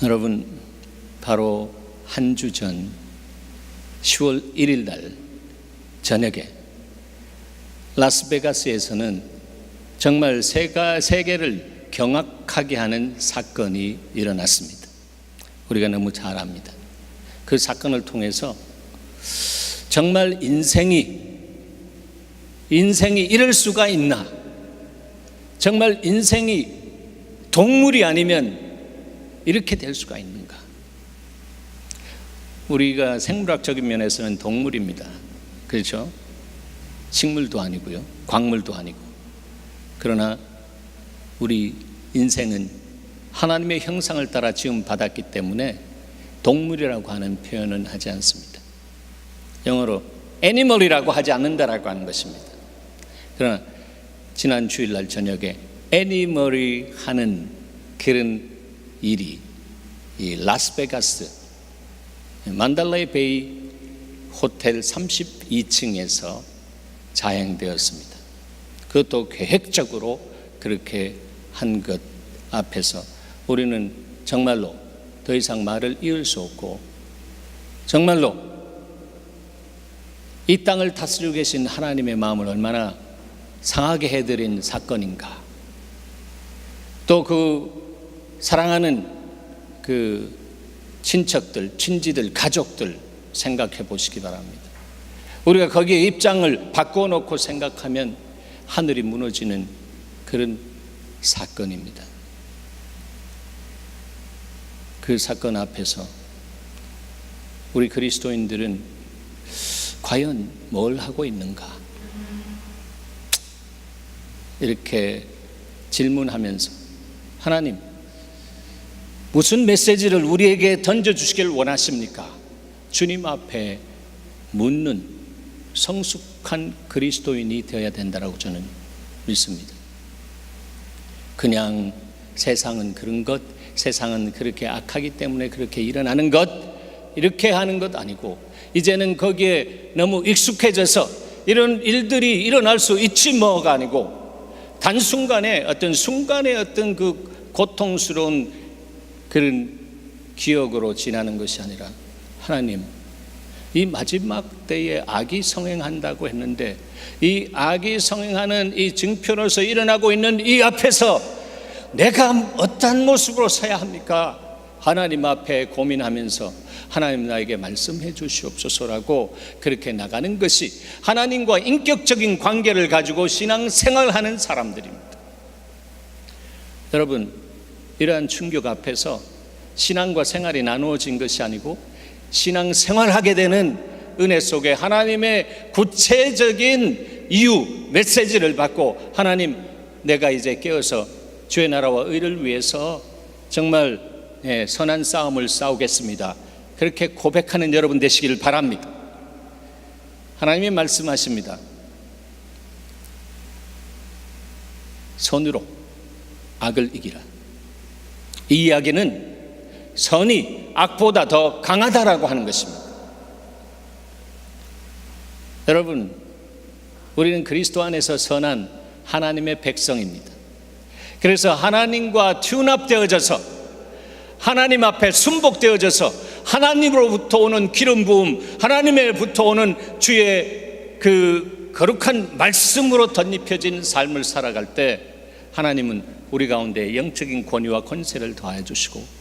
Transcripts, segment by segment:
여러분, 바로 한 주 전 10월 1일 날 저녁에 라스베가스에서는 정말 세계를 경악하게 하는 사건이 일어났습니다. 우리가 너무 잘 압니다. 그 사건을 통해서 정말 인생이 이럴 수가 있나, 정말 인생이 동물이 아니면 이렇게 될 수가 있는가. 우리가 생물학적인 면에서는 동물입니다. 그렇죠? 식물도 아니고요, 광물도 아니고. 그러나 우리 인생은 하나님의 형상을 따라 지음 받았기 때문에 동물이라고 하는 표현은 하지 않습니다. 영어로 애니멀이라고 하지 않는다라고 하는 것입니다. 그러나 지난 주일날 저녁에 애니멀이 하는 그런 일이 이 라스베가스 만달레이 베이 호텔 32층에서 자행되었습니다. 그것도 계획적으로 그렇게 한 것 앞에서 우리는 정말로 더 이상 말을 이을 수 없고, 정말로 이 땅을 다스리고 계신 하나님의 마음을 얼마나 상하게 해드린 사건인가. 또 그 사랑하는 그 친척들, 친지들, 가족들 생각해 보시기 바랍니다. 우리가 거기에 입장을 바꿔놓고 생각하면 하늘이 무너지는 그런 사건입니다. 그 사건 앞에서 우리 그리스도인들은 과연 뭘 하고 있는가, 이렇게 질문하면서 하나님, 무슨 메시지를 우리에게 던져주시길 원하십니까? 주님 앞에 묻는 성숙한 그리스도인이 되어야 된다고 저는 믿습니다. 그냥 세상은 그런 것, 세상은 그렇게 악하기 때문에 그렇게 일어나는 것, 이렇게 하는 것 아니고, 이제는 거기에 너무 익숙해져서 이런 일들이 일어날 수 있지 뭐가 아니고, 단순간에 어떤 순간의 어떤 그 고통스러운 그런 기억으로 지나는 것이 아니라, 하나님, 이 마지막 때에 악이 성행한다고 했는데 이 악이 성행하는 이 증표로서 일어나고 있는 이 앞에서 내가 어떤 모습으로 서야 합니까? 하나님 앞에 고민하면서 하나님 나에게 말씀해 주시옵소서라고 그렇게 나가는 것이 하나님과 인격적인 관계를 가지고 신앙생활하는 사람들입니다. 여러분, 이러한 충격 앞에서 신앙과 생활이 나누어진 것이 아니고 신앙생활하게 되는 은혜 속에 하나님의 구체적인 이유, 메시지를 받고, 하나님, 내가 이제 깨어서 주의 나라와 의를 위해서 정말 선한 싸움을 싸우겠습니다, 그렇게 고백하는 여러분 되시기를 바랍니다. 하나님이 말씀하십니다. 선으로 악을 이기라. 이 이야기는 선이 악보다 더 강하다라고 하는 것입니다. 여러분, 우리는 그리스도 안에서 선한 하나님의 백성입니다. 그래서 하나님과 튜납되어져서 하나님 앞에 순복되어져서 하나님으로부터 오는 기름 부음, 하나님으로부터 오는 주의 그 거룩한 말씀으로 덧입혀진 삶을 살아갈 때 하나님은 우리 가운데 영적인 권위와 권세를 더해 주시고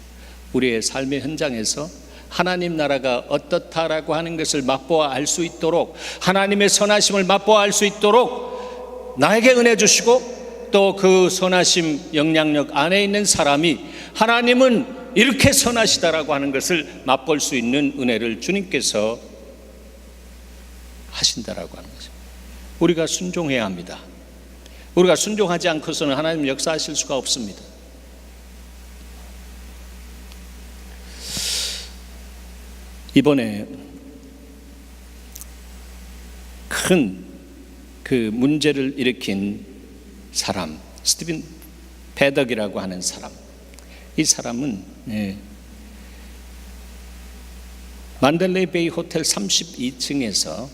우리의 삶의 현장에서 하나님 나라가 어떻다라고 하는 것을 맛보아 알 수 있도록, 하나님의 선하심을 맛보아 알 수 있도록 나에게 은혜 주시고, 또 그 선하심 영향력 안에 있는 사람이 하나님은 이렇게 선하시다라고 하는 것을 맛볼 수 있는 은혜를 주님께서 하신다라고 하는 것입니다. 우리가 순종해야 합니다. 우리가 순종하지 않고서는 하나님 역사하실 수가 없습니다. 이번에 큰 그 문제를 일으킨 사람, 스티븐 패덕이라고 하는 사람, 이 사람은 만델레이 베이 호텔 32층에서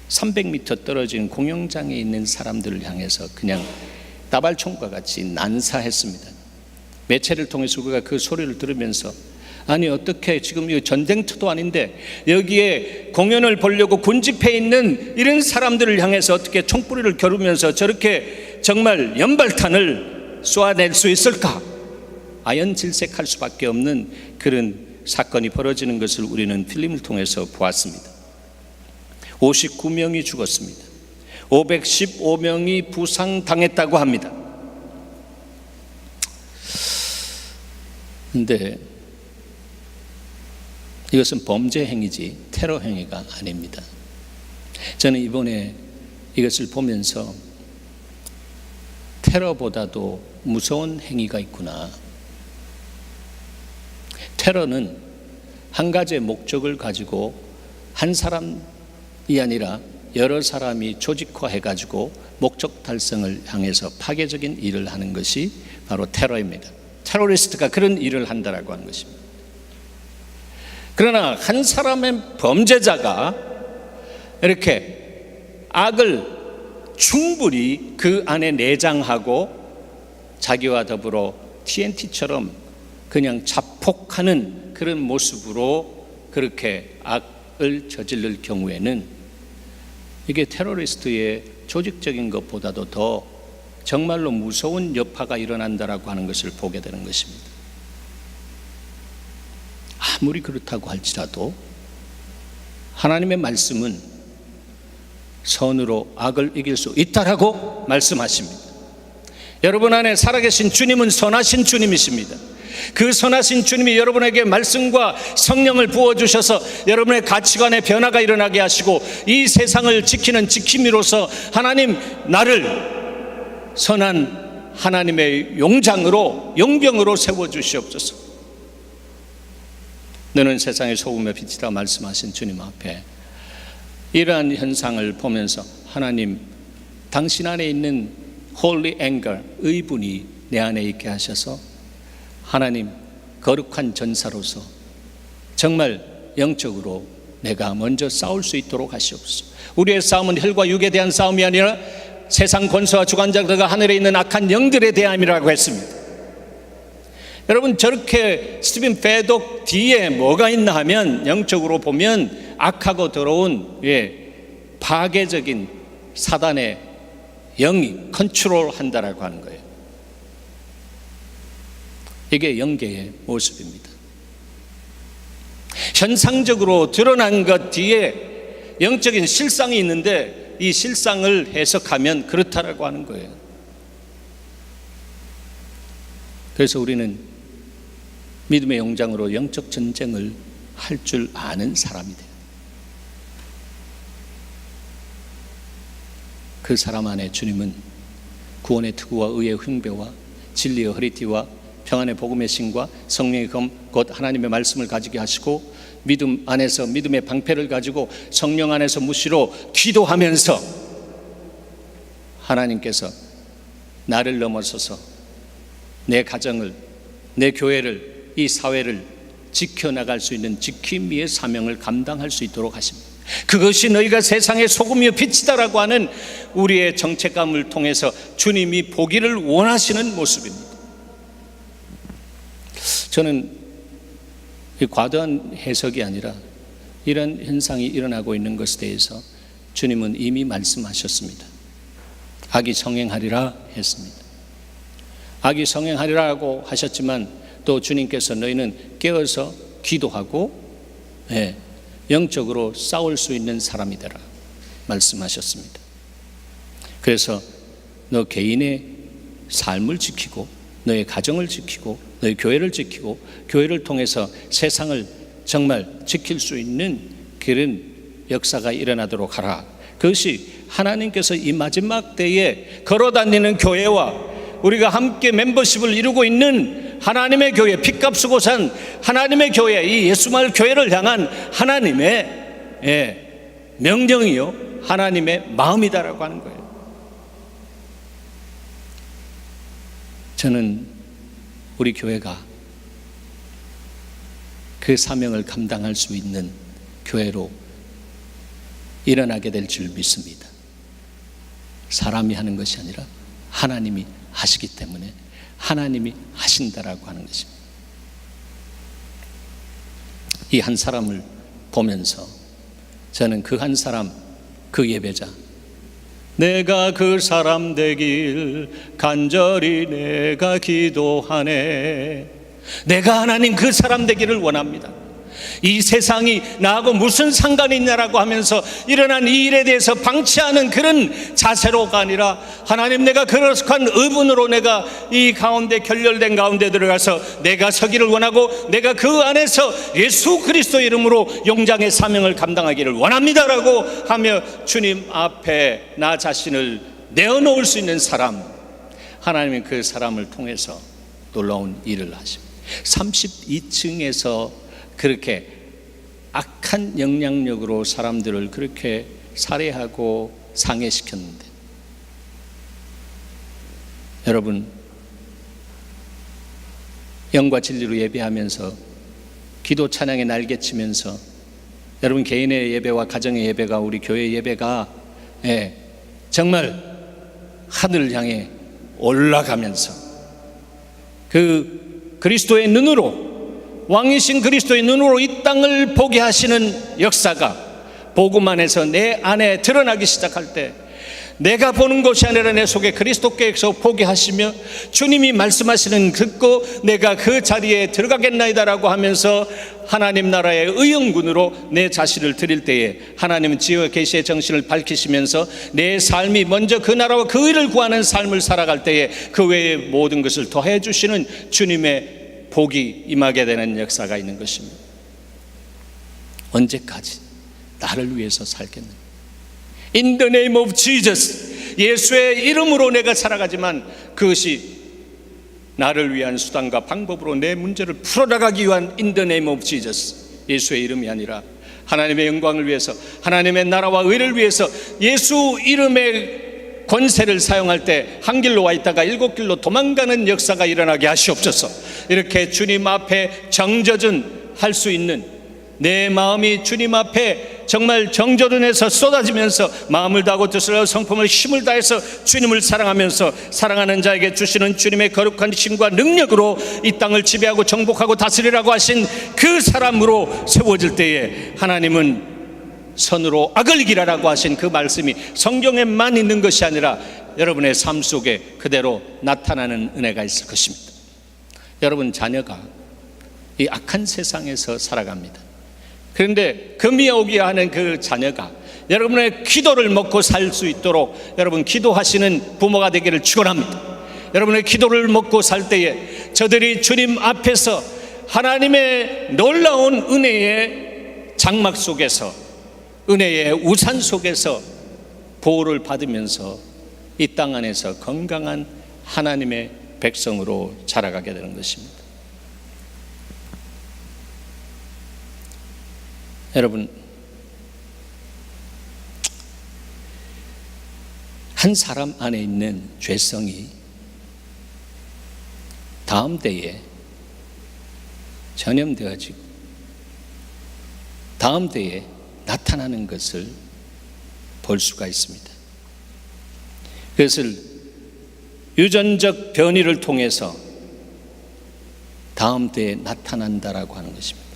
300m 떨어진 공영장에 있는 사람들을 향해서 그냥 다발총과 같이 난사했습니다. 매체를 통해서 우리가 그 소리를 들으면서 아니 어떻게 지금 이 전쟁터도 아닌데 여기에 공연을 보려고 군집해 있는 이런 사람들을 향해서 어떻게 총뿌리를 겨루면서 저렇게 정말 연발탄을 쏘아낼 수 있을까? 아연질색할 수밖에 없는 그런 사건이 벌어지는 것을 우리는 필름을 통해서 보았습니다. 59명이 죽었습니다. 515명이 부상당했다고 합니다. 그런데 이것은 범죄 행위지 테러 행위가 아닙니다. 저는 이번에 이것을 보면서 테러보다도 무서운 행위가 있구나. 테러는 한 가지의 목적을 가지고 한 사람이 아니라 여러 사람이 조직화해가지고 목적 달성을 향해서 파괴적인 일을 하는 것이 바로 테러입니다. 테러리스트가 그런 일을 한다라고 하는 것입니다. 그러나 한 사람의 범죄자가 이렇게 악을 충분히 그 안에 내장하고 자기와 더불어 TNT처럼 그냥 자폭하는 그런 모습으로 그렇게 악을 저지를 경우에는 이게 테러리스트의 조직적인 것보다도 더 정말로 무서운 여파가 일어난다라고 하는 것을 보게 되는 것입니다. 아무리 그렇다고 할지라도 하나님의 말씀은 선으로 악을 이길 수 있다라고 말씀하십니다. 여러분 안에 살아계신 주님은 선하신 주님이십니다. 그 선하신 주님이 여러분에게 말씀과 성령을 부어주셔서 여러분의 가치관의 변화가 일어나게 하시고 이 세상을 지키는 지킴이로서 하나님 나를 선한 하나님의 용장으로 용병으로 세워주시옵소서. 너는 세상의 소금의 빛이라 말씀하신 주님 앞에 이러한 현상을 보면서 하나님 당신 안에 있는 Holy Anger, 의분이 내 안에 있게 하셔서 하나님 거룩한 전사로서 정말 영적으로 내가 먼저 싸울 수 있도록 하시옵소서. 우리의 싸움은 혈과 육에 대한 싸움이 아니라 세상 권세와 주관자들과 하늘에 있는 악한 영들에 대함이라고 했습니다. 여러분 저렇게 스티븐 페독 뒤에 뭐가 있나 하면 영적으로 보면 악하고 더러운 파괴적인 사단의 영이 컨트롤한다라고 하는 거예요. 이게 영계의 모습입니다. 현상적으로 드러난 것 뒤에 영적인 실상이 있는데 이 실상을 해석하면 그렇다라고 하는 거예요. 그래서 우리는 믿음의 용장으로 영적 전쟁을 할 줄 아는 사람이 돼요. 그 사람 안에 주님은 구원의 투구와 의의 흉배와 진리의 허리띠와 평안의 복음의 신과 성령의 검 곧 하나님의 말씀을 가지게 하시고 믿음 안에서 믿음의 방패를 가지고 성령 안에서 무시로 기도하면서 하나님께서 나를 넘어서서 내 가정을, 내 교회를, 이 사회를 지켜나갈 수 있는 지킴이의 사명을 감당할 수 있도록 하십니다. 그것이 너희가 세상의 소금이요 빛이다라고 하는 우리의 정체감을 통해서 주님이 보기를 원하시는 모습입니다. 저는 과도한 해석이 아니라 이런 현상이 일어나고 있는 것에 대해서 주님은 이미 말씀하셨습니다. 악이 성행하리라 했습니다. 악이 성행하리라고 하셨지만 또 주님께서 너희는 깨어서 기도하고 영적으로 싸울 수 있는 사람이 되라 말씀하셨습니다. 그래서 너 개인의 삶을 지키고 너의 가정을 지키고 너의 교회를 지키고 교회를 통해서 세상을 정말 지킬 수 있는 그런 역사가 일어나도록 하라. 그것이 하나님께서 이 마지막 때에 걸어다니는 교회와 우리가 함께 멤버십을 이루고 있는 하나님의 교회, 핏값 쓰고 산 하나님의 교회, 이 예수말 교회를 향한 하나님의 명령이요 하나님의 마음이다라고 하는 거예요. 저는 우리 교회가 그 사명을 감당할 수 있는 교회로 일어나게 될 줄 믿습니다. 사람이 하는 것이 아니라 하나님이 하시기 때문에 하나님이 하신다라고 하는 것입니다. 이 한 사람을 보면서 저는 그 한 사람, 그 예배자, 내가 그 사람 되길 간절히 내가 기도하네. 내가 하나님 그 사람 되기를 원합니다. 이 세상이 나하고 무슨 상관이 있냐라고 하면서 일어난 이 일에 대해서 방치하는 그런 자세로가 아니라, 하나님 내가 그러한 의분으로 내가 이 가운데 결렬된 가운데 들어가서 내가 서기를 원하고 내가 그 안에서 예수 그리스도 이름으로 용장의 사명을 감당하기를 원합니다라고 하며 주님 앞에 나 자신을 내어놓을 수 있는 사람, 하나님이 그 사람을 통해서 놀라운 일을 하십니다. 32층에서 그렇게 악한 영향력으로 사람들을 그렇게 살해하고 상해시켰는데, 여러분 영과 진리로 예배하면서 기도 찬양에 날개치면서 여러분 개인의 예배와 가정의 예배가, 우리 교회 예배가 정말 하늘을 향해 올라가면서 그 그리스도의 눈으로, 왕이신 그리스도의 눈으로 이 땅을 보게 하시는 역사가 복음 안에서 내 안에 드러나기 시작할 때, 내가 보는 것이 아니라 내 속에 그리스도께서 보게 하시며 주님이 말씀하시는 듣고 내가 그 자리에 들어가겠나이다라고 하면서 하나님 나라의 의영군으로 내 자신을 드릴 때에 하나님은 지혜와 계시의 정신을 밝히시면서 내 삶이 먼저 그 나라와 그 의를 구하는 삶을 살아갈 때에 그 외의 모든 것을 더해 주시는 주님의 복이 임하게 되는 역사가 있는 것입니다. 언제까지 나를 위해서 살겠느냐? In the name of Jesus, 예수의 이름으로 내가 살아가지만 그것이 나를 위한 수단과 방법으로 내 문제를 풀어나가기 위한 In the name of Jesus, 예수의 이름이 아니라 하나님의 영광을 위해서, 하나님의 나라와 의를 위해서 예수 이름의 권세를 사용할 때 한 길로 와 있다가 7길로 도망가는 역사가 일어나게 하시옵소서. 이렇게 주님 앞에 정저전 할 수 있는 내 마음이 주님 앞에 정말 정저전해서 쏟아지면서 마음을 다하고 뜻을 하고 성품을 힘을 다해서 주님을 사랑하면서 사랑하는 자에게 주시는 주님의 거룩한 힘과 능력으로 이 땅을 지배하고 정복하고 다스리라고 하신 그 사람으로 세워질 때에 하나님은 선으로 악을 이기라라고 하신 그 말씀이 성경에만 있는 것이 아니라 여러분의 삶 속에 그대로 나타나는 은혜가 있을 것입니다. 여러분 자녀가 이 악한 세상에서 살아갑니다. 그런데 금이 오게 하는 그 자녀가 여러분의 기도를 먹고 살 수 있도록 여러분 기도하시는 부모가 되기를 축원합니다. 여러분의 기도를 먹고 살 때에 저들이 주님 앞에서 하나님의 놀라운 은혜의 장막 속에서, 은혜의 우산 속에서 보호를 받으면서 이 땅 안에서 건강한 하나님의 백성으로 자라가게 되는 것입니다. 여러분, 한 사람 안에 있는 죄성이 다음 때에 전염되어지고 다음 때에 나타나는 것을 볼 수가 있습니다. 그것을 유전적 변이를 통해서 다음 때에 나타난다라고 하는 것입니다.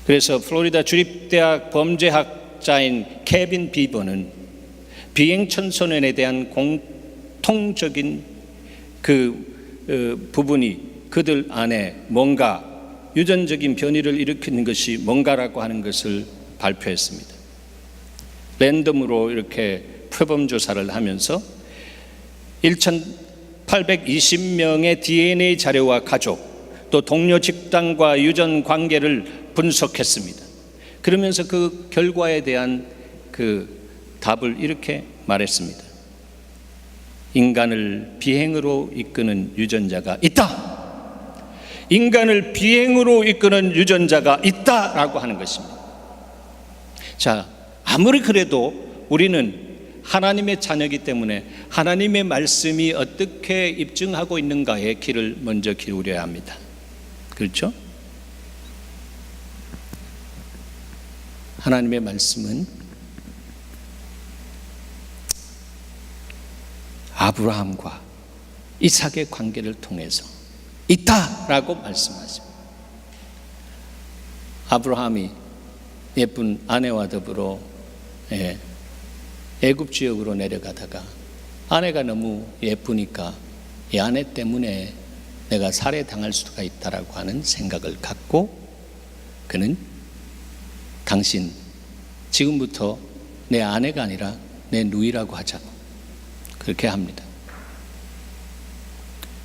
그래서 플로리다 주립대학 범죄학자인 케빈 비버는 비행청소년에 대한 공통적인 그 부분이 그들 안에 뭔가 유전적인 변이를 일으키는 것이 뭔가라고 하는 것을 발표했습니다. 랜덤으로 이렇게 표범 조사를 하면서 1,820명의 DNA 자료와 가족, 또 동료 집단과 유전 관계를 분석했습니다. 그러면서 그 결과에 대한 그 답을 이렇게 말했습니다. 인간을 비행으로 이끄는 유전자가 있다. 인간을 비행으로 이끄는 유전자가 있다라고 하는 것입니다. 자, 아무리 그래도 우리는 하나님의 자녀이기 때문에 하나님의 말씀이 어떻게 입증하고 있는가에 귀를 먼저 기울여야 합니다. 그렇죠? 하나님의 말씀은 아브라함과 이삭의 관계를 통해서 있다라고 말씀하십니다. 아브라함이 예쁜 아내와 더불어 애굽 지역으로 내려가다가 아내가 너무 예쁘니까 이 아내 때문에 내가 살해당할 수가 있다라고 하는 생각을 갖고 그는 당신 지금부터 내 아내가 아니라 내 누이라고 하자고 그렇게 합니다.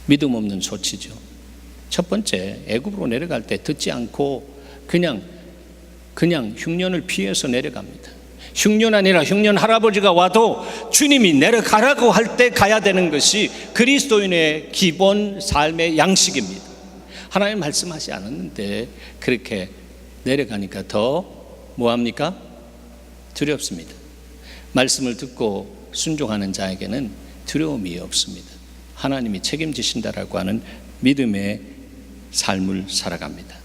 믿음 없는 소치죠. 첫 번째, 애굽으로 내려갈 때 듣지 않고 그냥 흉년을 피해서 내려갑니다. 흉년 아니라 흉년 할아버지가 와도 주님이 내려가라고 할 때 가야 되는 것이 그리스도인의 기본 삶의 양식입니다. 하나님 말씀하지 않았는데 그렇게 내려가니까 더 뭐합니까? 두렵습니다. 말씀을 듣고 순종하는 자에게는 두려움이 없습니다. 하나님이 책임지신다라고 하는 믿음의 삶을 살아갑니다.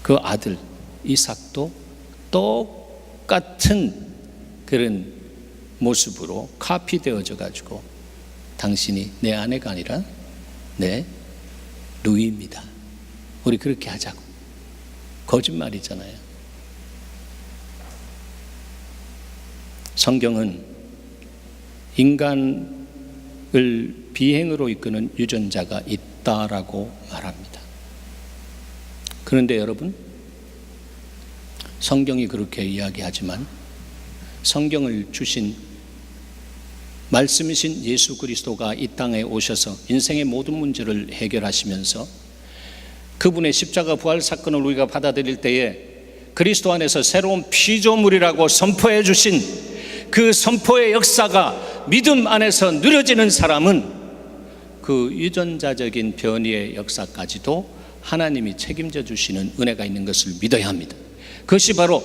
그 아들 이삭도 똑같은 그런 모습으로 카피되어져 가지고 당신이 내 아내가 아니라 내 누이입니다. 우리 그렇게 하자고. 거짓말이잖아요. 성경은 인간을 비행으로 이끄는 유전자가 있다라고 말합니다. 그런데 여러분, 성경이 그렇게 이야기하지만 성경을 주신 말씀이신 예수 그리스도가 이 땅에 오셔서 인생의 모든 문제를 해결하시면서 그분의 십자가 부활 사건을 우리가 받아들일 때에 그리스도 안에서 새로운 피조물이라고 선포해 주신 그 선포의 역사가 믿음 안에서 누려지는 사람은 그 유전자적인 변이의 역사까지도 하나님이 책임져 주시는 은혜가 있는 것을 믿어야 합니다. 그것이 바로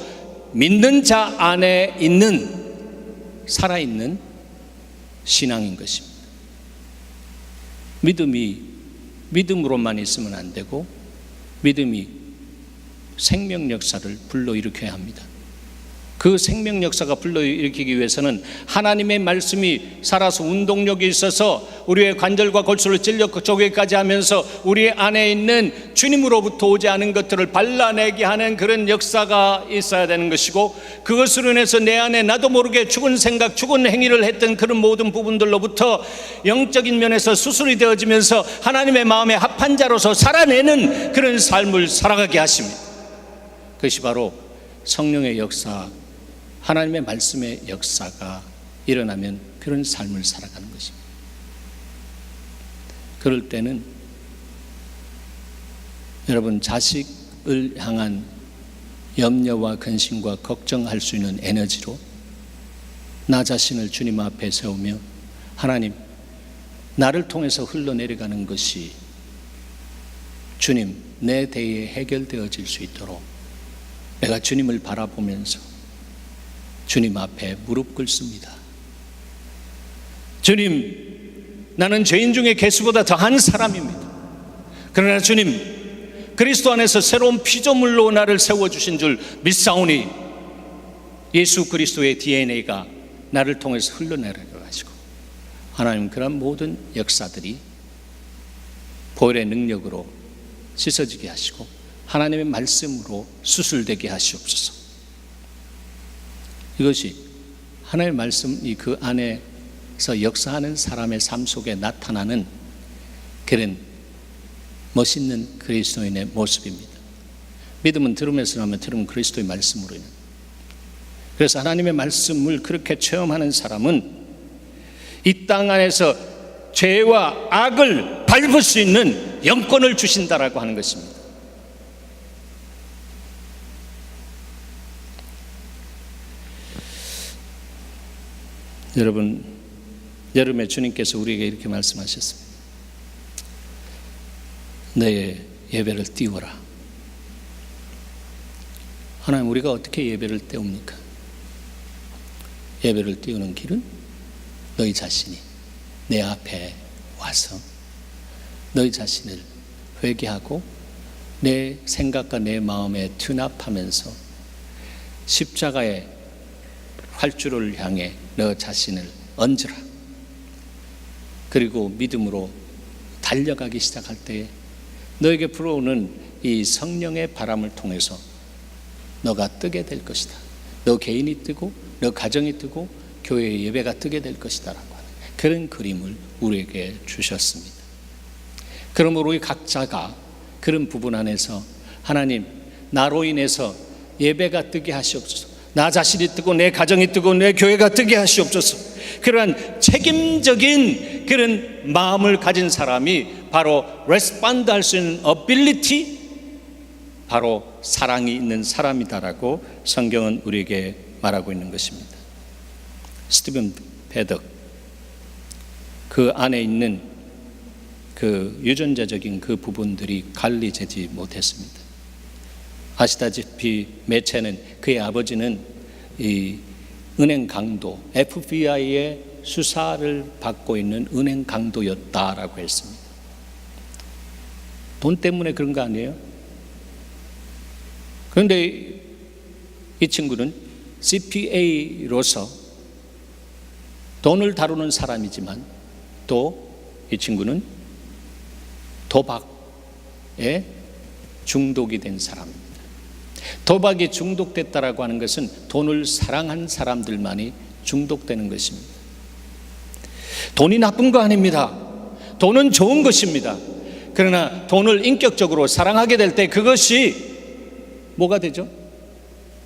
믿는 자 안에 있는 살아있는 신앙인 것입니다. 믿음이 믿음으로만 있으면 안 되고 믿음이 생명 역사를 불러일으켜야 합니다. 그 생명 역사가 불러일으키기 위해서는 하나님의 말씀이 살아서 운동력이 있어서 우리의 관절과 골수를 찔려 쪼개기까지 하면서 우리 안에 있는 주님으로부터 오지 않은 것들을 발라내게 하는 그런 역사가 있어야 되는 것이고, 그것으로 인해서 내 안에 나도 모르게 죽은 생각, 죽은 행위를 했던 그런 모든 부분들로부터 영적인 면에서 수술이 되어지면서 하나님의 마음에 합한 자로서 살아내는 그런 삶을 살아가게 하십니다. 그것이 바로 성령의 역사, 하나님의 말씀의 역사가 일어나면 그런 삶을 살아가는 것입니다. 그럴 때는 여러분, 자식을 향한 염려와 근심과 걱정할 수 있는 에너지로 나 자신을 주님 앞에 세우며 하나님, 나를 통해서 흘러내려가는 것이 주님 내 대에 해결되어질 수 있도록 내가 주님을 바라보면서 주님 앞에 무릎 꿇습니다. 주님, 나는 죄인 중에 개수보다 더한 사람입니다. 그러나 주님, 그리스도 안에서 새로운 피조물로 나를 세워주신 줄 믿사오니 예수 그리스도의 DNA가 나를 통해서 흘러내려가지고 하나님, 그런 모든 역사들이 보혈의 능력으로 씻어지게 하시고 하나님의 말씀으로 수술되게 하시옵소서. 이것이 하나님의 말씀이 그 안에서 역사하는 사람의 삶 속에 나타나는 그런 멋있는 그리스도인의 모습입니다. 믿음은 들으면서 나면 들으면 그리스도의 말씀으로 인한. 그래서 하나님의 말씀을 그렇게 체험하는 사람은 이 땅 안에서 죄와 악을 밟을 수 있는 영권을 주신다라고 하는 것입니다. 여러분, 여름에 주님께서 우리에게 이렇게 말씀하셨습니다. 내 예배를 띄워라. 하나님, 우리가 어떻게 예배를 띄웁니까? 예배를 띄우는 길은 너희 자신이 내 앞에 와서 너희 자신을 회개하고 내 생각과 내 마음에 둔합하면서 십자가의 활주로를 향해 너 자신을 얹으라. 그리고 믿음으로 달려가기 시작할 때에 너에게 불어오는 이 성령의 바람을 통해서 너가 뜨게 될 것이다. 너 개인이 뜨고 너 가정이 뜨고 교회의 예배가 뜨게 될 것이다 라고 하는 그런 그림을 우리에게 주셨습니다. 그러므로 우리 각자가 그런 부분 안에서 하나님, 나로 인해서 예배가 뜨게 하시옵소서. 나 자신이 뜨고 내 가정이 뜨고 내 교회가 뜨게 하시옵소서. 그러한 책임적인 그런 마음을 가진 사람이 바로 레스폰드 할 수 있는 어빌리티, 바로 사랑이 있는 사람이다라고 성경은 우리에게 말하고 있는 것입니다. 스티븐 배덕, 그 안에 있는 그 유전자적인 그 부분들이 관리되지 못했습니다. 아시다시피 매체는 그의 아버지는 이 은행 강도, FBI의 수사를 받고 있는 은행 강도였다라고 했습니다. 돈 때문에 그런 거 아니에요? 그런데 이 친구는 CPA로서 돈을 다루는 사람이지만 또 이 친구는 도박에 중독이 된 사람입니다. 도박에 중독됐다라고 하는 것은 돈을 사랑한 사람들만이 중독되는 것입니다. 돈이 나쁜 거 아닙니다. 돈은 좋은 것입니다. 그러나 돈을 인격적으로 사랑하게 될 때 그것이 뭐가 되죠?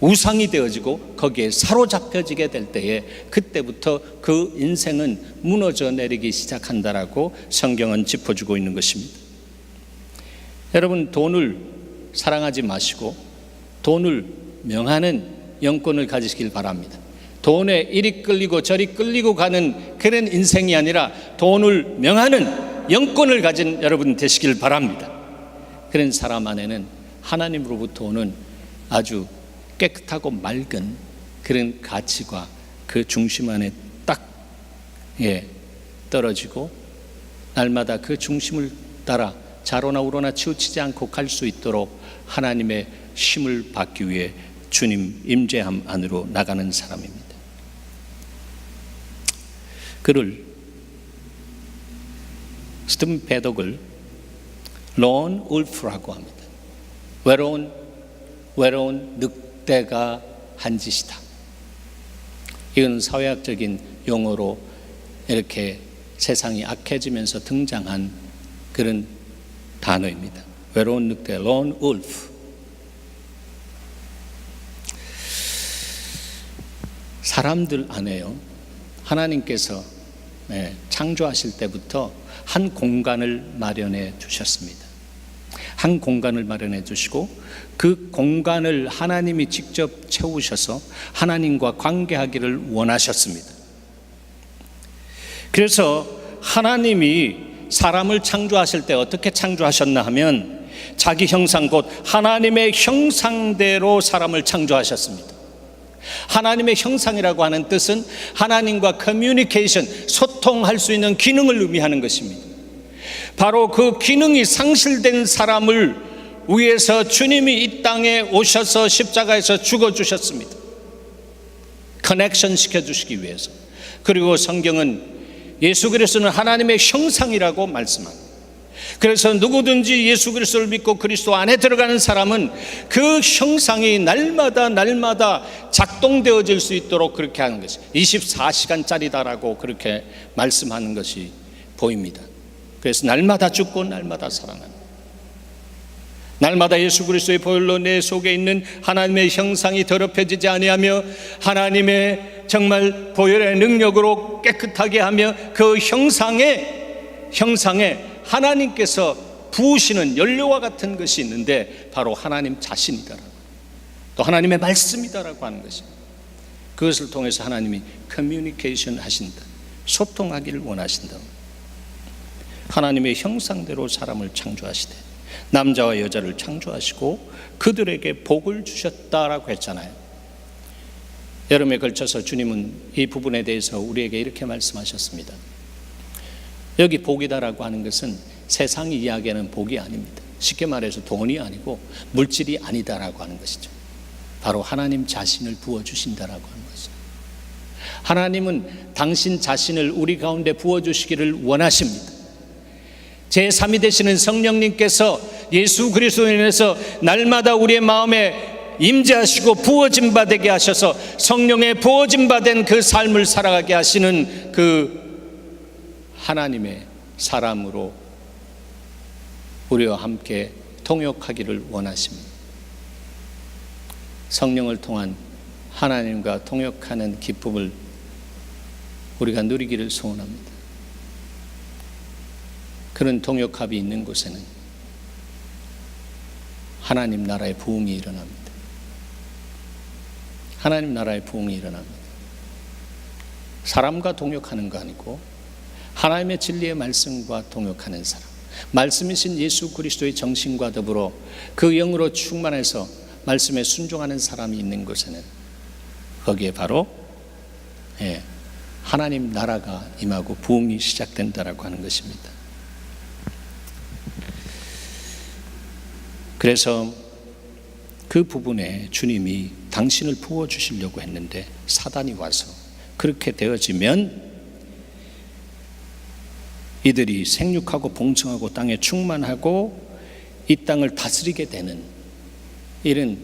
우상이 되어지고 거기에 사로잡혀지게 될 때에 그때부터 그 인생은 무너져 내리기 시작한다라고 성경은 짚어주고 있는 것입니다. 여러분, 돈을 사랑하지 마시고 돈을 명하는 영혼을 가지시길 바랍니다. 돈에 이리 끌리고 저리 끌리고 가는 그런 인생이 아니라 돈을 명하는 영혼을 가진 여러분 되시길 바랍니다. 그런 사람 안에는 하나님으로부터 오는 아주 깨끗하고 맑은 그런 가치가 그 중심 안에 딱 떨어지고 날마다 그 중심을 따라 좌로나 우로나 치우치지 않고 갈 수 있도록 하나님의 힘을 받기 위해 주님 임재함 안으로 나가는 사람입니다. 그를 스티븐 배덕을 론 울프라고 합니다. 외로운 늑대가 한 짓이다. 이건 사회학적인 용어로 이렇게 세상이 악해지면서 등장한 그런 단어입니다. 외로운 늑대, 론 울프. 사람들 안에요, 하나님께서 창조하실 때부터 한 공간을 마련해 주셨습니다. 한 공간을 마련해 주시고 그 공간을 하나님이 직접 채우셔서 하나님과 관계하기를 원하셨습니다. 그래서 하나님이 사람을 창조하실 때 어떻게 창조하셨나 하면 자기 형상 곧 하나님의 형상대로 사람을 창조하셨습니다. 하나님의 형상이라고 하는 뜻은 하나님과 커뮤니케이션, 소통할 수 있는 기능을 의미하는 것입니다. 바로 그 기능이 상실된 사람을 위해서 주님이 이 땅에 오셔서 십자가에서 죽어주셨습니다. 커넥션 시켜주시기 위해서. 그리고 성경은 예수 그리스도는 하나님의 형상이라고 말씀합니다. 그래서 누구든지 예수 그리스도를 믿고 그리스도 안에 들어가는 사람은 그 형상이 날마다 작동되어질 수 있도록 그렇게 하는 것이 24시간짜리다라고 그렇게 말씀하는 것이 보입니다. 그래서 날마다 죽고 날마다 살아나는, 날마다 예수 그리스도의 보혈로 내 속에 있는 하나님의 형상이 더럽혀지지 아니하며 하나님의 정말 보혈의 능력으로 깨끗하게 하며 그 형상에 하나님께서 부으시는 연료와 같은 것이 있는데 바로 하나님 자신이다라고, 또 하나님의 말씀이다라고 하는 것입니다. 그것을 통해서 하나님이 커뮤니케이션 하신다, 소통하기를 원하신다. 하나님의 형상대로 사람을 창조하시되 남자와 여자를 창조하시고 그들에게 복을 주셨다라고 했잖아요. 여름에 걸쳐서 주님은 이 부분에 대해서 우리에게 이렇게 말씀하셨습니다. 여기 복이다라고 하는 것은 세상이 이야기하는 복이 아닙니다. 쉽게 말해서 돈이 아니고 물질이 아니다라고 하는 것이죠. 바로 하나님 자신을 부어주신다라고 하는 것이죠. 하나님은 당신 자신을 우리 가운데 부어주시기를 원하십니다. 제3이 되시는 성령님께서 예수 그리스도로 인해서 날마다 우리의 마음에 임재하시고 부어진 바 되게 하셔서 성령의 부어진 바 된 그 삶을 살아가게 하시는 그 하나님의 사람으로 우리와 함께 통역하기를 원하십니다. 성령을 통한 하나님과 통역하는 기쁨을 우리가 누리기를 소원합니다. 그런 통역합이 있는 곳에는 하나님 나라의 부흥이 일어납니다. 하나님 나라의 부흥이 일어납니다. 사람과 동역하는 거 아니고 하나님의 진리의 말씀과 동역하는 사람, 말씀이신 예수 그리스도의 정신과 더불어 그 영으로 충만해서 말씀에 순종하는 사람이 있는 곳에는 거기에 바로 하나님 나라가 임하고 부흥이 시작된다라고 하는 것입니다. 그래서 그 부분에 주님이 당신을 부어주시려고 했는데 사단이 와서 그렇게 되어지면 이들이 생육하고 봉성하고 땅에 충만하고 이 땅을 다스리게 되는 이런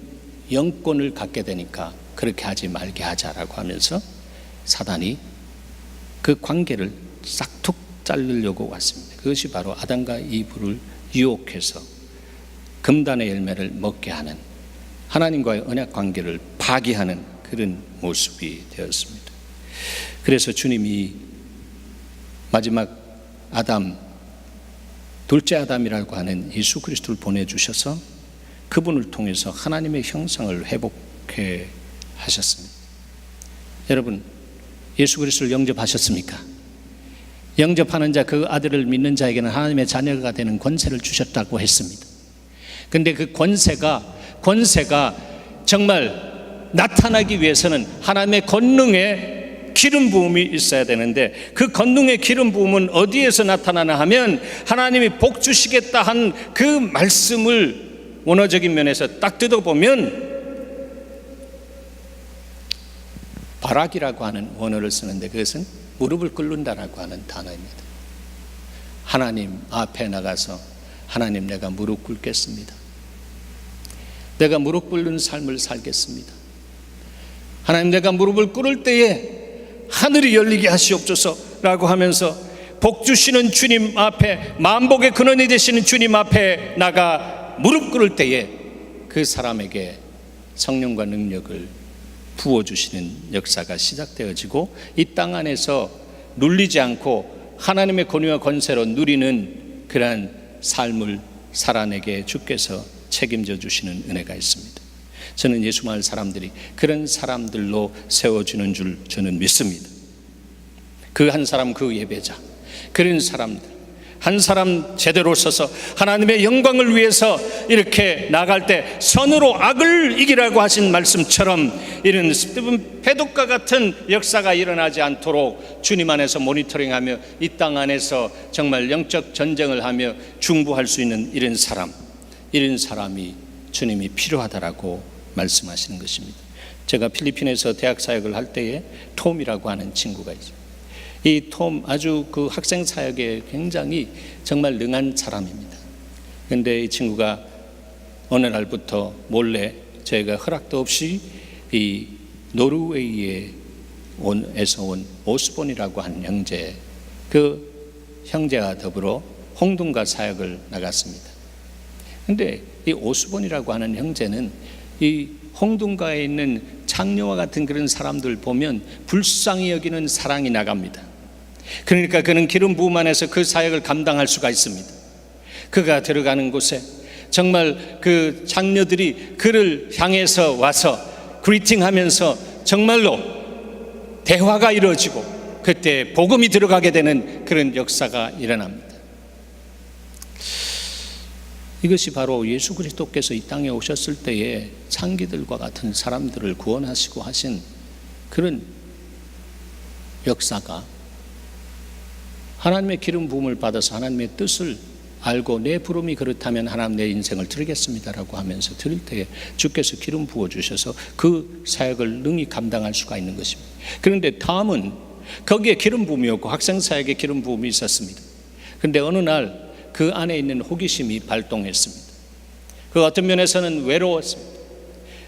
영권을 갖게 되니까 그렇게 하지 말게 하자라고 하면서 사단이 그 관계를 싹둑 자르려고 왔습니다. 그것이 바로 아담과 이브를 유혹해서 금단의 열매를 먹게 하는 하나님과의 언약 관계를 파기하는 그런 모습이 되었습니다. 그래서 주님이 마지막 아담, 둘째 아담이라고 하는 예수 그리스도를 보내주셔서 그분을 통해서 하나님의 형상을 회복해 하셨습니다. 여러분, 예수 그리스도를 영접하셨습니까? 영접하는 자, 그 아들을 믿는 자에게는 하나님의 자녀가 되는 권세를 주셨다고 했습니다. 근데 그 권세가 정말 나타나기 위해서는 하나님의 권능의 기름 부음이 있어야 되는데 그 권능의 기름 부음은 어디에서 나타나나 하면 하나님이 복 주시겠다 한 그 말씀을 원어적인 면에서 딱 뜯어보면 바락이라고 하는 원어를 쓰는데 그것은 무릎을 꿇는다라고 하는 단어입니다. 하나님 앞에 나가서 하나님, 내가 무릎 꿇겠습니다. 내가 무릎 꿇는 삶을 살겠습니다. 하나님, 내가 무릎을 꿇을 때에 하늘이 열리게 하시옵소서라고 하면서 복 주시는 주님 앞에, 만복의 근원이 되시는 주님 앞에 나가 무릎 꿇을 때에 그 사람에게 성령과 능력을 부어주시는 역사가 시작되어지고 이 땅 안에서 눌리지 않고 하나님의 권위와 권세로 누리는 그러한 삶을 살아내게 주께서 책임져 주시는 은혜가 있습니다. 저는 예수 마을 사람들이 그런 사람들로 세워주는 줄 저는 믿습니다. 그 한 사람, 그 예배자, 그런 사람들 한 사람 제대로 서서 하나님의 영광을 위해서 이렇게 나갈 때 선으로 악을 이기라고 하신 말씀처럼 이런 스티븐 패독과 같은 역사가 일어나지 않도록 주님 안에서 모니터링하며 이 땅 안에서 정말 영적 전쟁을 하며 중보할 수 있는 이런 사람이 주님이 필요하다라고 말씀하시는 것입니다. 제가 필리핀에서 대학 사역을 할 때에 톰이라고 하는 친구가 있어요. 이 톰 아주 그 학생 사역에 굉장히 정말 능한 사람입니다. 그런데 이 친구가 어느 날부터 몰래 저희가 허락도 없이 이 노르웨이에서 온 오스본이라고 하는 형제, 그 형제와 더불어 홍둥가 사역을 나갔습니다. 그런데 이 오스본이라고 하는 형제는 이 홍둥가에 있는 장녀와 같은 그런 사람들 보면 불쌍히 여기는 사랑이 나갑니다. 그러니까 그는 기름 부음 안에서 그 사역을 감당할 수가 있습니다. 그가 들어가는 곳에 정말 그 장녀들이 그를 향해서 와서 그리팅하면서 정말로 대화가 이루어지고 그때 복음이 들어가게 되는 그런 역사가 일어납니다. 이것이 바로 예수 그리스도께서 이 땅에 오셨을 때에 창기들과 같은 사람들을 구원하시고 하신 그런 역사가 하나님의 기름 부음을 받아서 하나님의 뜻을 알고 내 부름이 그렇다면 하나님 내 인생을 드리겠습니다라고 하면서 드릴 때에 주께서 기름 부어주셔서 그 사역을 능히 감당할 수가 있는 것입니다. 그런데 다음은 거기에 기름 부음이었고 학생 사역에 기름 부음이 있었습니다. 그런데 어느 날 그 안에 있는 호기심이 발동했습니다. 그 어떤 면에서는 외로웠습니다.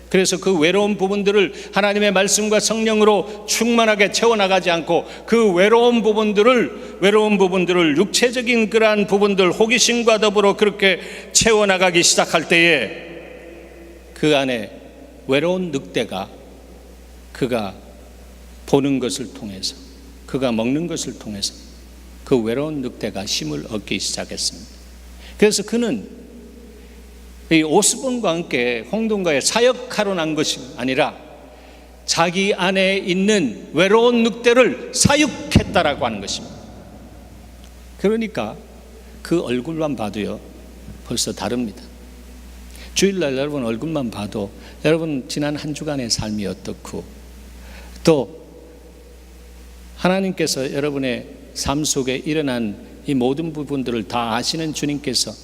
그래서 그 외로운 부분들을 하나님의 말씀과 성령으로 충만하게 채워나가지 않고 그 외로운 부분들을 육체적인 그러한 부분들, 호기심과 더불어 그렇게 채워나가기 시작할 때에 그 안에 외로운 늑대가 그가 보는 것을 통해서, 그가 먹는 것을 통해서 그 외로운 늑대가 힘을 얻기 시작했습니다. 그래서 그는 이 오스본과 함께 홍동가에 사역하러 난 것이 아니라 자기 안에 있는 외로운 늑대를 사육했다라고 하는 것입니다. 그러니까 그 얼굴만 봐도요 벌써 다릅니다. 주일날 여러분 얼굴만 봐도 여러분 지난 한 주간의 삶이 어떻고, 또 하나님께서 여러분의 삶 속에 일어난 이 모든 부분들을 다 아시는 주님께서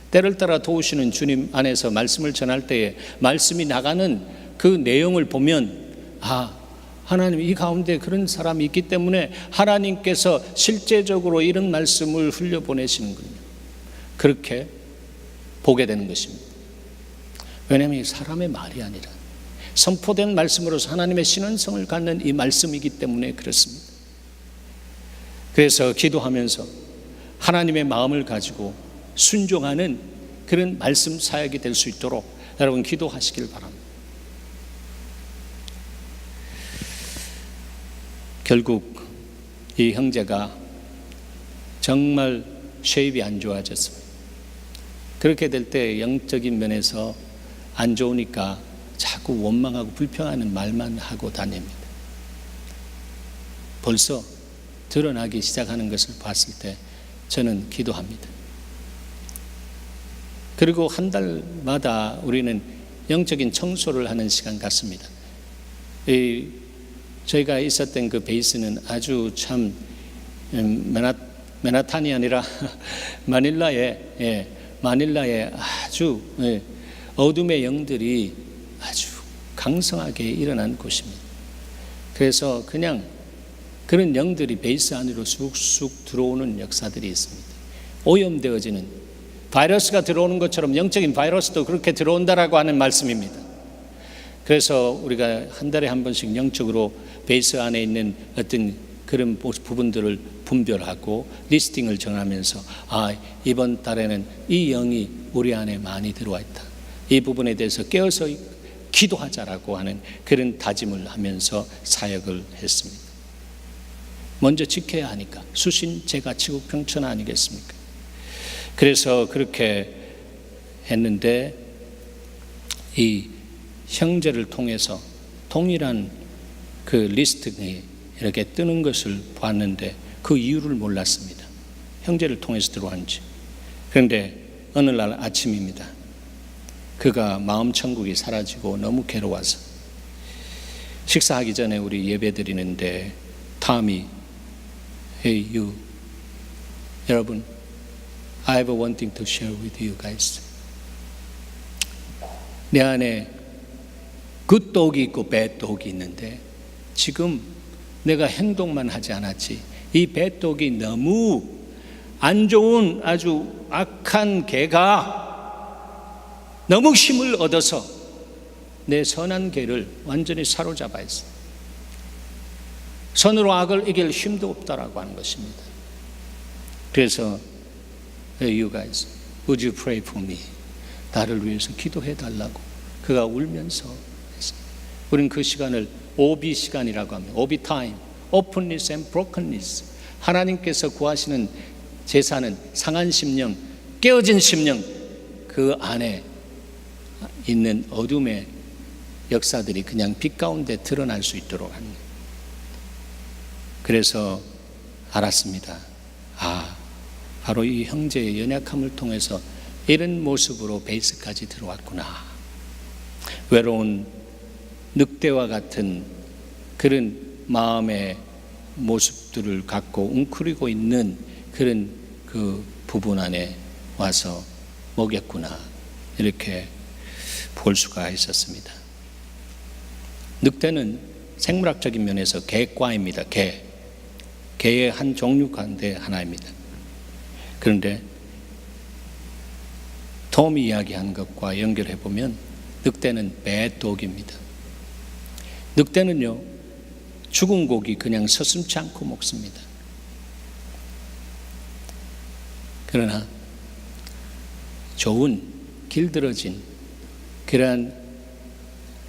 때를 따라 도우시는 주님 안에서 말씀을 전할 때에 말씀이 나가는 그 내용을 보면, 아, 하나님 이 가운데 그런 사람이 있기 때문에 하나님께서 실제적으로 이런 말씀을 흘려보내시는군요. 그렇게 보게 되는 것입니다. 왜냐하면 이 사람의 말이 아니라 선포된 말씀으로서 하나님의 신원성을 갖는 이 말씀이기 때문에 그렇습니다. 그래서 기도하면서 하나님의 마음을 가지고 순종하는 그런 말씀 사역이 될 수 있도록 여러분 기도하시길 바랍니다. 결국 이 형제가 정말 쉐입이 안 좋아졌습니다. 그렇게 될 때 영적인 면에서 안 좋으니까 자꾸 원망하고 불평하는 말만 하고 다닙니다. 벌써 드러나기 시작하는 것을 봤을 때 저는 기도합니다. 그리고 한 달마다 우리는 영적인 청소를 하는 시간 같습니다. 저희가 있었던 그 베이스는 아주 참 맨하탄이 아니라 마닐라에 아주 어둠의 영들이 아주 강성하게 일어난 곳입니다. 그래서 그냥 그런 영들이 베이스 안으로 쑥쑥 들어오는 역사들이 있습니다. 오염되어지는 바이러스가 들어오는 것처럼 영적인 바이러스도 그렇게 들어온다라고 하는 말씀입니다. 그래서 우리가 한 달에 한 번씩 영적으로 베이스 안에 있는 어떤 그런 부분들을 분별하고 리스팅을 정하면서, 아, 이번 달에는 이 영이 우리 안에 많이 들어와 있다, 이 부분에 대해서 깨어서 기도하자라고 하는 그런 다짐을 하면서 사역을 했습니다. 먼저 지켜야 하니까 수신 제가 지국평천 아니겠습니까? 그래서 그렇게 했는데 이 형제를 통해서 동일한 그 리스트에 이렇게 뜨는 것을 봤는데 그 이유를 몰랐습니다. 형제를 통해서 들어왔는지. 그런데 어느 날 아침입니다. 그가 마음 천국이 사라지고 너무 괴로워서 식사하기 전에 우리 예배 드리는데 탐이, Hey you, 여러분, I have one thing to share with you guys. 내 안에 good dog이 있고 bad dog이 있는데 지금 내가 행동만 하지 않았지, 이 bad dog이 너무 안 좋은 아주 악한 개가 너무 힘을 얻어서 내 선한 개를 완전히 사로잡아 있어. 선으로 악을 이길 힘도 없다라고 하는 것입니다. 그래서 Hey you guys, would you pray for me? 나를 위해서 기도해 달라고 그가 울면서 했습니다. 우리는 그 시간을 오비 시간이라고 합니다. 오비 타임, openness and brokenness. 하나님께서 구하시는 제사는 상한 심령, 깨어진 심령, 그 안에 있는 어둠의 역사들이 그냥 빛 가운데 드러날 수 있도록 합니다. 그래서 알았습니다. 아, 바로 이 형제의 연약함을 통해서 이런 모습으로 베이스까지 들어왔구나. 외로운 늑대와 같은 그런 마음의 모습들을 갖고 웅크리고 있는 그런 그 부분 안에 와서 먹였구나, 이렇게 볼 수가 있었습니다. 늑대는 생물학적인 면에서 개과입니다. 개의 한 종류 가운데 하나입니다. 그런데 톰이 이야기한 것과 연결해 보면 늑대는 배독입니다. 늑대는요, 죽은 고기 그냥 서슴지 않고 먹습니다. 그러나 좋은 길들어진 그러한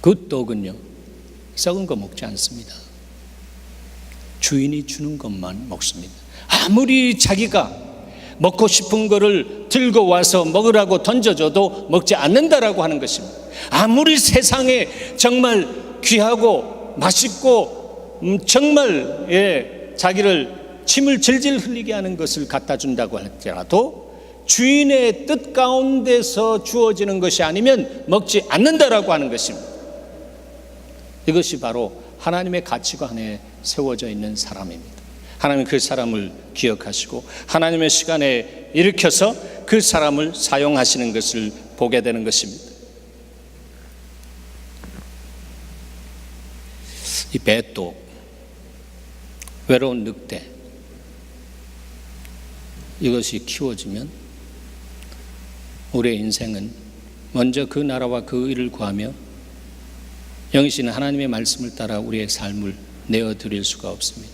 굿독은요, 썩은 거 먹지 않습니다. 주인이 주는 것만 먹습니다. 아무리 자기가 먹고 싶은 거를 들고 와서 먹으라고 던져줘도 먹지 않는다라고 하는 것입니다. 아무리 세상에 정말 귀하고 맛있고 정말 자기를 침을 질질 흘리게 하는 것을 갖다 준다고 할지라도 주인의 뜻 가운데서 주어지는 것이 아니면 먹지 않는다라고 하는 것입니다. 이것이 바로 하나님의 가치관에 세워져 있는 사람입니다. 하나님은 그 사람을 기억하시고 하나님의 시간에 일으켜서 그 사람을 사용하시는 것을 보게 되는 것입니다. 이 배독, 외로운 늑대, 이것이 키워지면 우리의 인생은 먼저 그 나라와 그 의를 구하며 영이신 하나님의 말씀을 따라 우리의 삶을 내어드릴 수가 없습니다.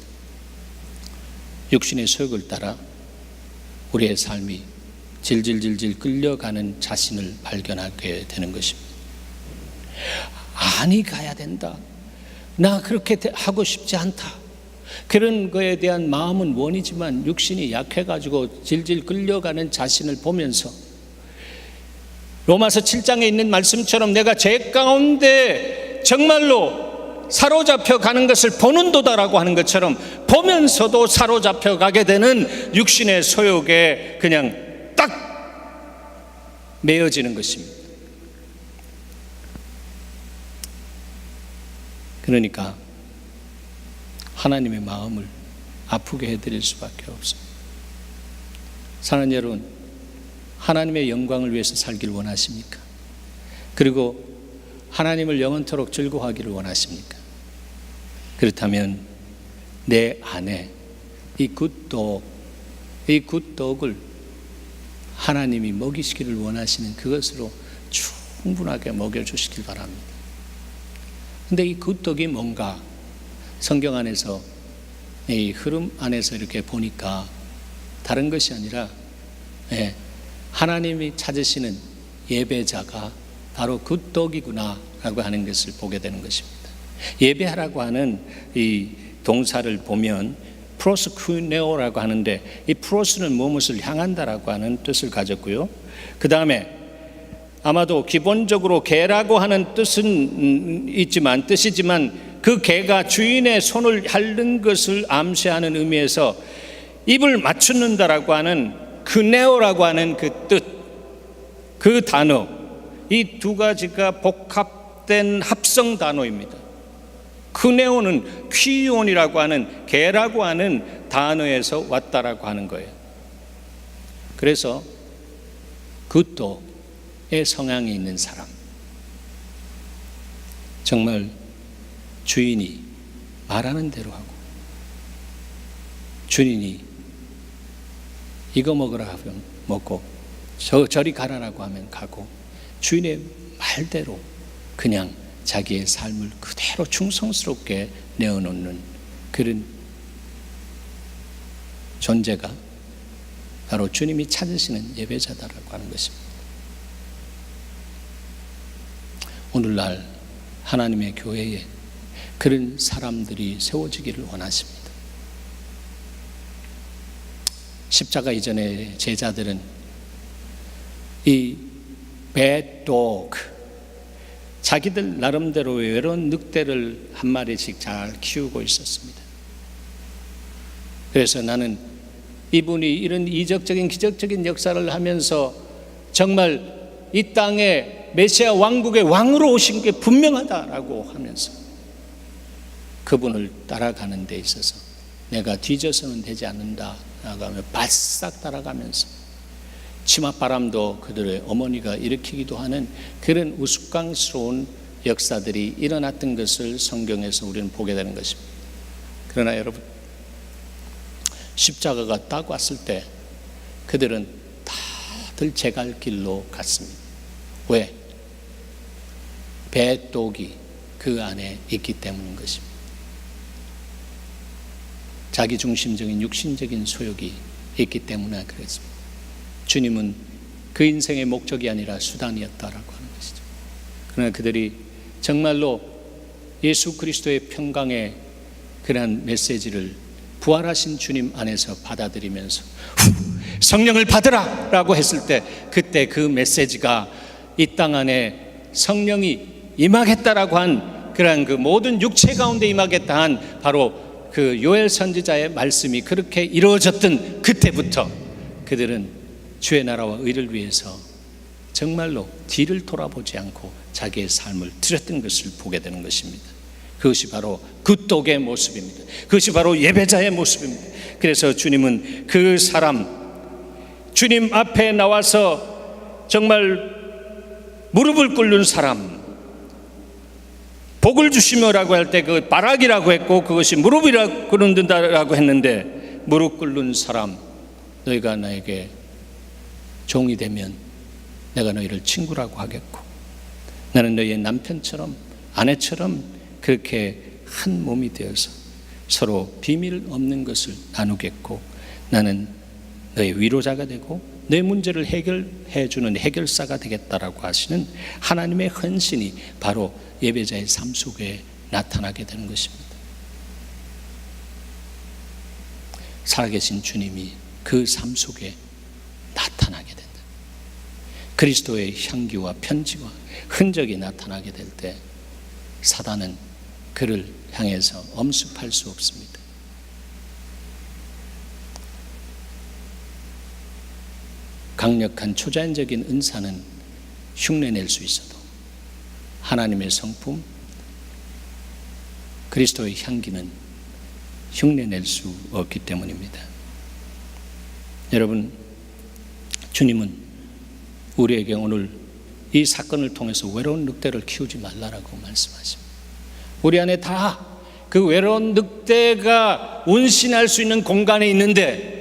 육신의 소욕을 따라 우리의 삶이 질질질질 끌려가는 자신을 발견하게 되는 것입니다. 아니, 가야 된다, 나 그렇게 하고 싶지 않다, 그런 거에 대한 마음은 원이지만 육신이 약해가지고 질질 끌려가는 자신을 보면서 로마서 7장에 있는 말씀처럼 내가 죄 가운데 정말로 사로잡혀 가는 것을 보는도다라고 하는 것처럼 보면서도 사로잡혀 가게 되는 육신의 소욕에 그냥 딱 매여지는 것입니다. 그러니까 하나님의 마음을 아프게 해드릴 수밖에 없습니다. 사랑하는 여러분, 하나님의 영광을 위해서 살기를 원하십니까? 그리고 하나님을 영원토록 즐거워하기를 원하십니까? 그렇다면 내 안에 이 굿독을 하나님이 먹이시기를 원하시는 그것으로 충분하게 먹여주시길 바랍니다. 근데 이 굿독이 뭔가 성경 안에서 이 흐름 안에서 이렇게 보니까 다른 것이 아니라 하나님이 찾으시는 예배자가 바로 굿독이구나 라고 하는 것을 보게 되는 것입니다. 예배하라고 하는 이 동사를 보면 프로스쿠네오라고 하는데, 이 프로스는 무엇을 향한다라고 하는 뜻을 가졌고요. 그 다음에 아마도 기본적으로 개라고 하는 뜻이지만 그 개가 주인의 손을 핥는 것을 암시하는 의미에서 입을 맞춘다라고 하는 그네오라고 하는 그 뜻, 그 단어, 이 두 가지가 복합된 합성 단어입니다. 그네오는 퀴온이라고 하는 개라고 하는 단어에서 왔다라고 하는 거예요. 그래서 굿독의 성향이 있는 사람, 정말 주인이 말하는 대로 하고, 주인이 이거 먹으라 하면 먹고 저리 가라라고 하면 가고, 주인의 말대로 그냥 자기의 삶을 그대로 충성스럽게 내어놓는 그런 존재가 바로 주님이 찾으시는 예배자다라고 하는 것입니다. 오늘날 하나님의 교회에 그런 사람들이 세워지기를 원하십니다. 십자가 이전의 제자들은 이 bad dog, 자기들 나름대로 외로운 늑대를 한 마리씩 잘 키우고 있었습니다. 그래서 나는 이분이 이런 이적적인 기적적인 역사를 하면서 정말 이 땅에 메시아 왕국의 왕으로 오신 게 분명하다라고 하면서 그분을 따라가는 데 있어서 내가 뒤져서는 되지 않는다라고 하며 바싹 따라가면서 치맛바람도 그들의 어머니가 일으키기도 하는 그런 우스꽝스러운 역사들이 일어났던 것을 성경에서 우리는 보게 되는 것입니다. 그러나 여러분, 십자가가 딱 왔을 때 그들은 다들 제 갈 길로 갔습니다. 왜? 배독이 그 안에 있기 때문인 것입니다. 자기중심적인 육신적인 소욕이 있기 때문에 그랬습니다. 주님은 그 인생의 목적이 아니라 수단이었다라고 하는 것이죠. 그러나 그들이 정말로 예수 그리스도의 평강의 그러한 메시지를 부활하신 주님 안에서 받아들이면서 성령을 받으라 라고 했을 때, 그때 그 메시지가 이 땅 안에 성령이 임하겠다라고 한 그러한 그 모든 육체 가운데 임하겠다 한 바로 그 요엘 선지자의 말씀이 그렇게 이루어졌던 그때부터 그들은 주의 나라와 의를 위해서 정말로 뒤를 돌아보지 않고 자기의 삶을 드렸던 것을 보게 되는 것입니다. 그것이 바로 굿독의 모습입니다. 그것이 바로 예배자의 모습입니다. 그래서 주님은 그 사람, 주님 앞에 나와서 정말 무릎을 꿇는 사람, 복을 주시며라고 할 때 그 바락이라고 했고, 그것이 무릎이라고 꿇는다라고 했는데, 무릎 꿇는 사람, 너희가 나에게 종이 되면 내가 너희를 친구라고 하겠고, 나는 너희의 남편처럼 아내처럼 그렇게 한 몸이 되어서 서로 비밀 없는 것을 나누겠고, 나는 너의 위로자가 되고 내 문제를 해결해 주는 해결사가 되겠다라고 하시는 하나님의 헌신이 바로 예배자의 삶 속에 나타나게 되는 것입니다. 살아계신 주님이 그 삶 속에 나타나게 된다. 그리스도의 향기와 편지와 흔적이 나타나게 될 때 사단은 그를 향해서 엄습할 수 없습니다. 강력한 초자연적인 은사는 흉내낼 수 있어도 하나님의 성품, 그리스도의 향기는 흉내낼 수 없기 때문입니다. 여러분, 주님은 우리에게 오늘 이 사건을 통해서 외로운 늑대를 키우지 말라라고 말씀하십니다. 우리 안에 다 그 외로운 늑대가 운신할 수 있는 공간에 있는데,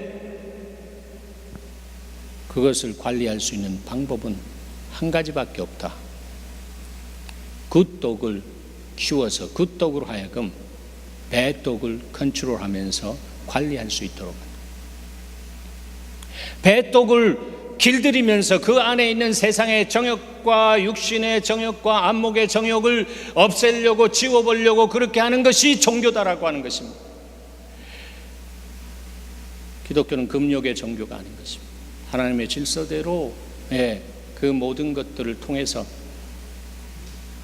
그것을 관리할 수 있는 방법은 한 가지밖에 없다. 굿독을 키워서 굿독으로 하여금 배독을 컨트롤하면서 관리할 수 있도록, 배독을 길들이면서 그 안에 있는 세상의 정욕과 육신의 정욕과 안목의 정욕을 없애려고, 지워보려고 그렇게 하는 것이 종교다라고 하는 것입니다. 기독교는 금욕의 종교가 아닌 것입니다. 하나님의 질서대로 그 모든 것들을 통해서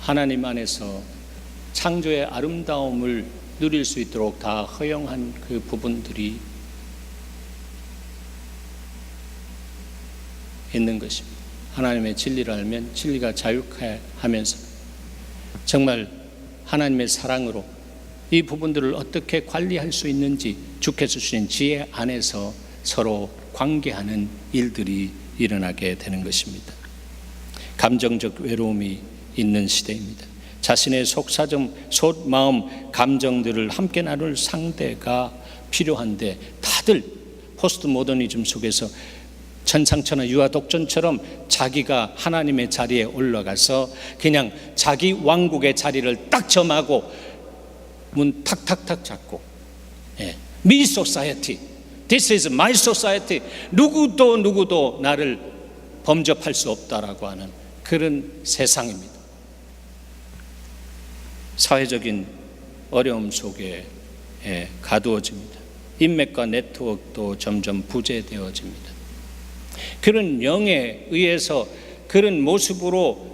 하나님 안에서 창조의 아름다움을 누릴 수 있도록 다 허용한 그 부분들이 있는 것입니다. 하나님의 진리를 알면 진리가 자유케 하면서 정말 하나님의 사랑으로 이 부분들을 어떻게 관리할 수 있는지 주께서 주신 지혜 안에서 서로 관계하는 일들이 일어나게 되는 것입니다. 감정적 외로움이 있는 시대입니다. 자신의 속사정, 속마음, 감정들을 함께 나눌 상대가 필요한데, 다들 포스트 모더니즘 속에서 천상천하 유아독존처럼 자기가 하나님의 자리에 올라가서 그냥 자기 왕국의 자리를 딱 점하고 문 탁탁탁 잡고, Me society, this is my society, 누구도 나를 범접할 수 없다라고 하는 그런 세상입니다. 사회적인 어려움 속에 가두어집니다. 인맥과 네트워크도 점점 부재되어집니다. 그런 영에 의해서 그런 모습으로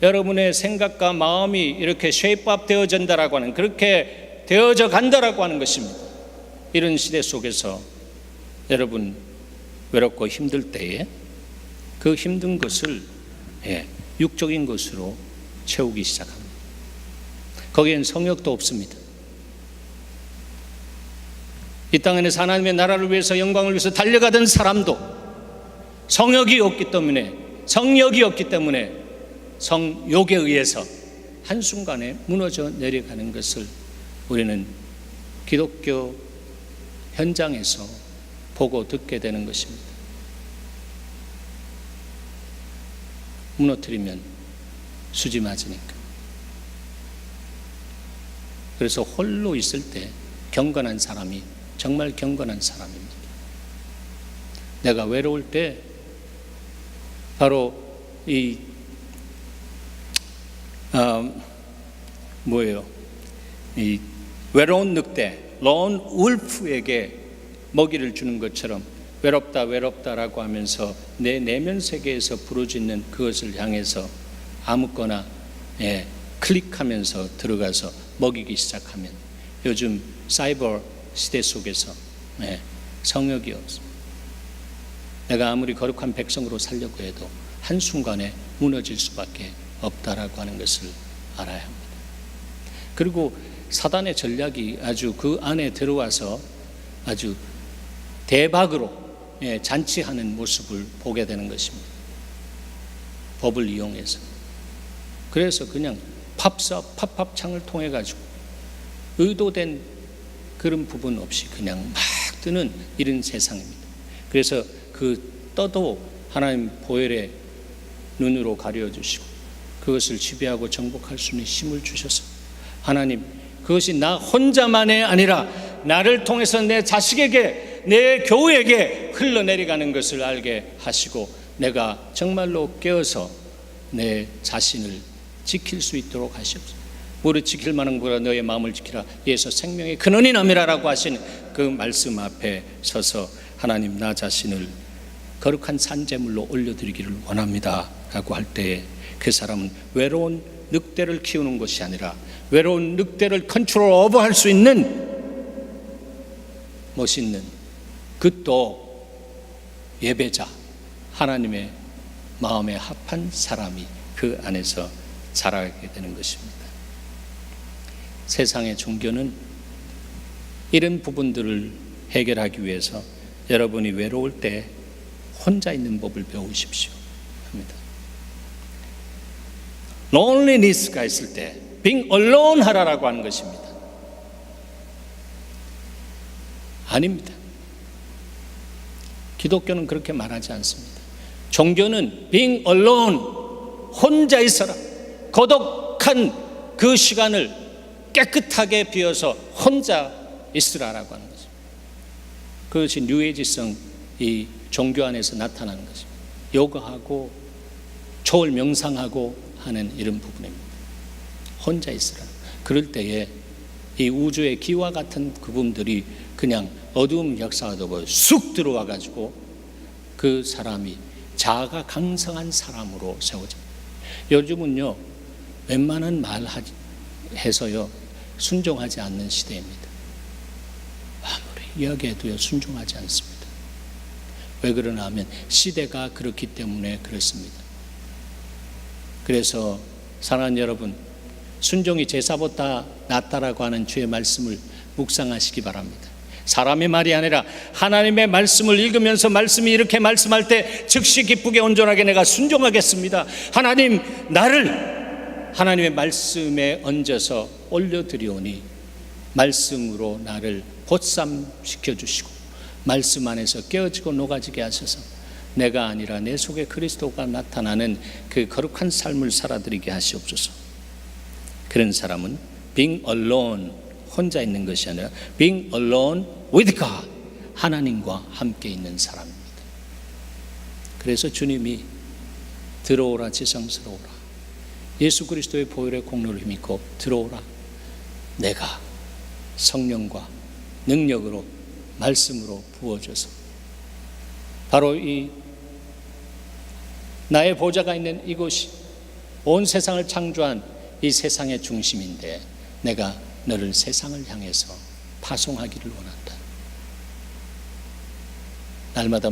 여러분의 생각과 마음이 이렇게 쉐입업 되어진다라고 하는, 그렇게 되어져 간다라고 하는 것입니다. 이런 시대 속에서 여러분 외롭고 힘들 때에 그 힘든 것을 육적인 것으로 채우기 시작합니다. 거기엔 성욕도 없습니다. 이 땅 안에서 하나님의 나라를 위해서, 영광을 위해서 달려가던 사람도 성욕이 없기 때문에 성욕에 의해서 한순간에 무너져 내려가는 것을 우리는 기독교 현장에서 보고 듣게 되는 것입니다. 무너뜨리면 수지 맞으니까. 그래서 홀로 있을 때 경건한 사람이 정말 경건한 사람입니다. 내가 외로울 때 바로 이 이 외로운 늑대 론 울프에게 먹이를 주는 것처럼 외롭다라고 하면서 내 내면 세계에서 부르짖는 그것을 향해서 아무거나 클릭하면서 들어가서 먹이기 시작하면 요즘 사이버 시대 속에서 성욕이 없어. 내가 아무리 거룩한 백성으로 살려고 해도 한순간에 무너질 수밖에 없다라고 하는 것을 알아야 합니다. 그리고 사단의 전략이 아주 그 안에 들어와서 아주 대박으로 잔치하는 모습을 보게 되는 것입니다. 법을 이용해서. 그래서 그냥 팝업창을 통해 가지고 의도된 그런 부분 없이 그냥 막 뜨는 이런 세상입니다. 그래서 그 떠도 하나님 보혈의 눈으로 가려주시고 그것을 지배하고 정복할 수 있는 힘을 주셔서 하나님 그것이 나 혼자만이 아니라 나를 통해서 내 자식에게 내 교우에게 흘러내려가는 것을 알게 하시고 내가 정말로 깨어서 내 자신을 지킬 수 있도록 하시옵소서. 무릇 지킬 만한 거라 너의 마음을 지키라. 예수 생명의 근원이 남이라라고 하신 그 말씀 앞에 서서 하나님 나 자신을 거룩한 산제물로 올려드리기를 원합니다 라고 할 때에 그 사람은 외로운 늑대를 키우는 것이 아니라 외로운 늑대를 컨트롤 오버할 수 있는 멋있는 그또 예배자 하나님의 마음에 합한 사람이 그 안에서 자라게 되는 것입니다. 세상의 종교는 이런 부분들을 해결하기 위해서 여러분이 외로울 때 혼자 있는 법을 배우십시오 합니다. loneliness가 있을 때 being alone 하라라고 하는 것입니다. 아닙니다. 기독교는 그렇게 말하지 않습니다. 종교는 being alone, 혼자 있어라. 고독한 그 시간을 깨끗하게 비워서 혼자 있으라라고 하는 것입니다. 그것이 뉴에이지성 이 종교 안에서 나타나는 것입니다. 요가하고 초월 명상하고 하는 이런 부분입니다. 혼자 있으라. 그럴 때에 이 우주의 기와 같은 그분들이 그냥 어두움 역사하고 쑥 들어와 가지고 그 사람이 자아가 강성한 사람으로 세워집니다. 요즘은요 웬만한 말 해서요 순종하지 않는 시대입니다. 아무리 이야기해도요 순종하지 않습니다. 왜 그러나 하면 시대가 그렇기 때문에 그렇습니다. 그래서 사랑하는 여러분, 순종이 제사보다 낫다라고 하는 주의 말씀을 묵상하시기 바랍니다. 사람의 말이 아니라 하나님의 말씀을 읽으면서 말씀이 이렇게 말씀할 때 즉시 기쁘게 온전하게 내가 순종하겠습니다. 하나님 나를 하나님의 말씀에 얹어서 올려드리오니 말씀으로 나를 보쌈시켜 주시고 말씀 안에서 깨어지고 녹아지게 하셔서 내가 아니라 내 속에 그리스도가 나타나는 그 거룩한 삶을 살아드리게 하시옵소서. 그런 사람은 being alone, 혼자 있는 것이 아니라 being alone with God, 하나님과 함께 있는 사람입니다. 그래서 주님이 들어오라 지성스러워라, 예수 그리스도의 보혈의 공로를 힘입고 들어오라, 내가 성령과 능력으로 말씀으로 부어줘서 바로 이 나의 보좌가 있는 이곳이 온 세상을 창조한 이 세상의 중심인데 내가 너를 세상을 향해서 파송하기를 원한다. 날마다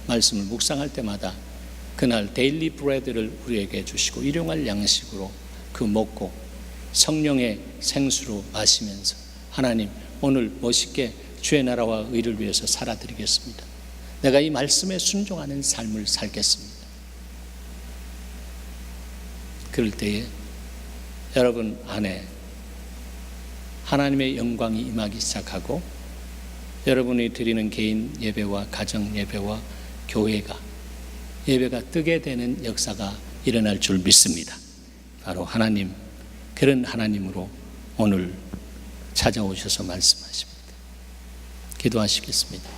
말씀을 묵상할 때마다 그날 데일리 브레드를 우리에게 주시고 일용할 양식으로 그 먹고 성령의 생수로 마시면서 하나님 오늘 멋있게 주의 나라와 의를 위해서 살아드리겠습니다. 내가 이 말씀에 순종하는 삶을 살겠습니다. 그럴 때에 여러분 안에 하나님의 영광이 임하기 시작하고 여러분이 드리는 개인 예배와 가정 예배와 교회가 예배가 뜨게 되는 역사가 일어날 줄 믿습니다. 바로 하나님, 그런 하나님으로 오늘 찾아오셔서 말씀하십니다. 기도하시겠습니다.